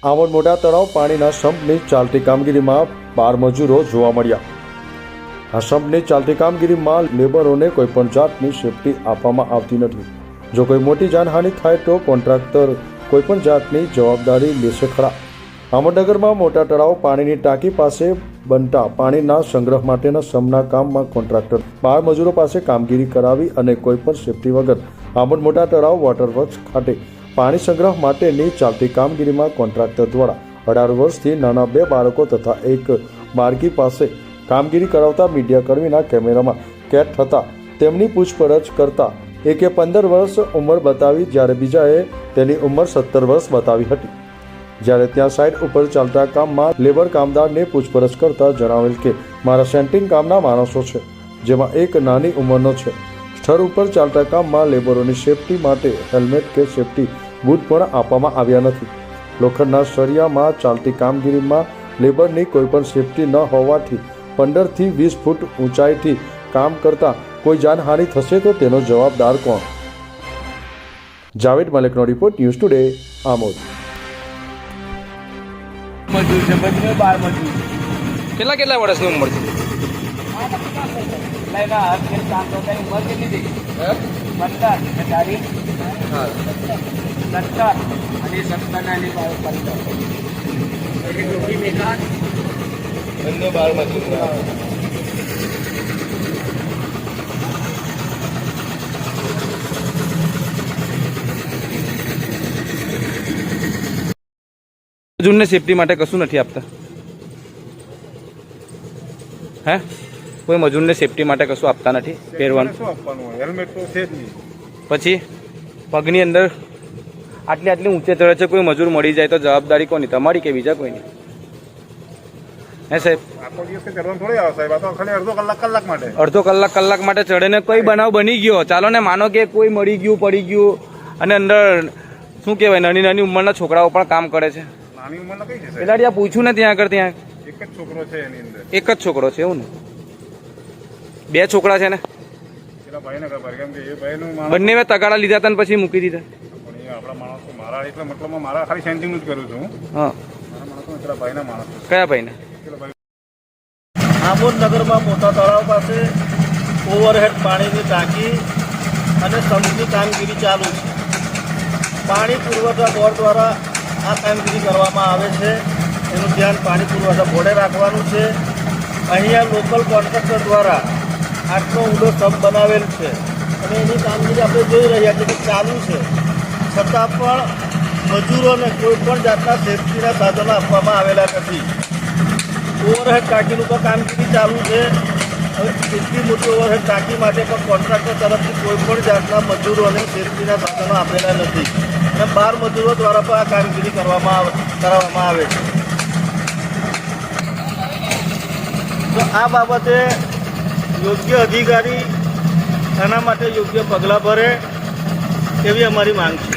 આમોદ મોટા તળાવ પાણીના સંપની ચાલતી કામગીરીમાં 12 મજૂરો જોવા મળ્યા। આ સંપની ચાલતી કામગીરીમાં લેબરોને કોઈપણ જાતની સેફટી આપવામાં આવતી નથી। જો કોઈ મોટી જાનહાનિ થાય તો કોન્ટ્રાક્ટર કોઈપણ જાતની જવાબદારી લેશે ખરા। આમોદનગરમાં મોટા તળાવ પાણીની ટાંકી પાસે બનતા પાણીના સંગ્રહ માટેના સંપના કામમાં કોન્ટ્રાક્ટર 12 મજૂરો પાસે કામગીરી કરાવી અને કોઈપણ સેફટી વગર આમોદ મોટા તળાવ વોટરવર્ક્સ ખાતે પાણી સંગ્રહ માટેની ચાલતી કામગીરીમાં કોન્ટ્રાક્ટર દ્વારા 18 વર્ષથી નાના 2 બાળકો તથા એક બાળકી પાસે કામગીરી કરાવતા મીડિયાકર્મીના કેમેરામાં કેદ થતા તેમની પૂછપરછ કરતા એકે 15 વર્ષ ઉંમર બતાવી જ્યારે બીજાએ તેની ઉંમર 17 વર્ષ બતાવી હતી। જ્યારે ત્યાં સાઇટ ઉપર ચાલતા કામમાં લેબર કામદારને પૂછપરછ કરતા જણાવેલ કે મારા સેન્ટિંગ કામના માણસો છે, જેમાં એક નાની ઉંમરનો છે। સ્થળ ઉપર ચાલતા કામમાં લેબરોની સેફટી માટે હેલ્મેટ કે સેફટી બૂટ પણ આપવામાં આવ્યા નથી। લોખંડના સળિયામાં ચાલતી કામગીરીમાં લેબરની કોઈપણ સેફટી ન હોવાથી 15 થી 20 ફૂટ ઊંચાઈથી કામ કરતા કોઈ જાનહાનિ થશે તો તેનો જવાબદાર કોણ? જાવેદ મલિકનો રિપોર્ટ, ન્યૂઝ ટુડે, આમોદ। મજૂર છે, બંને 12 મજૂર। કેટલા વર્ષની ઉંમર છે? લાઈના હાથ કે કામ કરતા ઉંમર કેટલી થઈ? 15 ને તારીખ 17 અને 17 નાની 15 એટલે ટોપી મેકા બંને 12 મજૂર। મજૂરને સેફટી માટે કશું નથી આપતા? હે, કોઈ મજૂરને સેફટી માટે કશું આપતા નથી પહેરવાનું? શું આપવાનું હોય? હેલ્મેટ તો છે જ નહીં। પછી પગની અંદર આટલી ઊંચે ચડે છે, કોઈ મજૂર મળી જાય તો જવાબદારી કોની, તમારી કે બીજા કોઈની? હે સાહેબ, આખો દિવસ ચડવાનું થોડી આવે સાહેબ, આ તો ખાલી કલાક માટે અડધો કલાક માટે ચડે ને કોઈ બનાવ બની ગયો, ચાલો ને માનો કે કોઈ મળી ગયું પડી ગયું અને અંદર શું કહેવાય નાની ઉંમરના છોકરાઓ પણ કામ કરે છે। નાની ઉંમરના કઈ છે સાહેબ? પેલા ત્યાં પૂછ્યું ને ત્યાં આગળ ત્યાં એક જ છોકરો છે એની અંદર। એક જ છોકરો છે એવું ને? 2 છોકરા છે ને? પેલા ભાઈને ખબર, કેમ કે એ ભાઈનું માણસ બંને મેં તગાડા લીધા હતા ને પછી મૂકી દીધા। પણ એ આપણા માણસો મારા એટલે મતલબમાં મારા ખાલી સેન્ટિંગનું જ કરું છું હું। હા, મારા માણસો પેલા ભાઈના માણસો। કયા ભાઈને? પેલા ભાઈ આમોદ નગરમાં મોટા તળાવ પાસે ઓવરહેડ પાણીની ટાંકી અને સંપની કામગીરી ચાલુ છે। પાણી પુરવઠા બોર્ડ દ્વારા આ કામગીરી કરવામાં આવે છે, એનું ધ્યાન પાણી પુરવઠા બોર્ડે રાખવાનું છે। અહીંયા લોકલ કોન્ટ્રાક્ટર દ્વારા આટલો ઊંડો સંપ બનાવેલ છે અને એની કામગીરી આપણે જોઈ રહ્યા છીએ કે ચાલુ છે, છતાં પણ મજૂરોને કોઈ પણ જાતના સેફટીના સાધનો આપવામાં આવેલા નથી। ઓવરહેડ ટાંકીનું પણ કામગીરી ચાલુ છે। હવે એટલી મોટી ઓવરહેડ ટાંકી માટે પણ કોન્ટ્રાક્ટર તરફથી કોઈ પણ જાતના મજૂરોને સેફટીના સાધનો આપેલા નથી અને 12 મજૂરો દ્વારા પણ આ કામગીરી કરાવવામાં આવે છે। તો આ બાબતે યોગ્ય અધિકારી આના માટે યોગ્ય પગલાં ભરે એવી અમારી માંગ છે।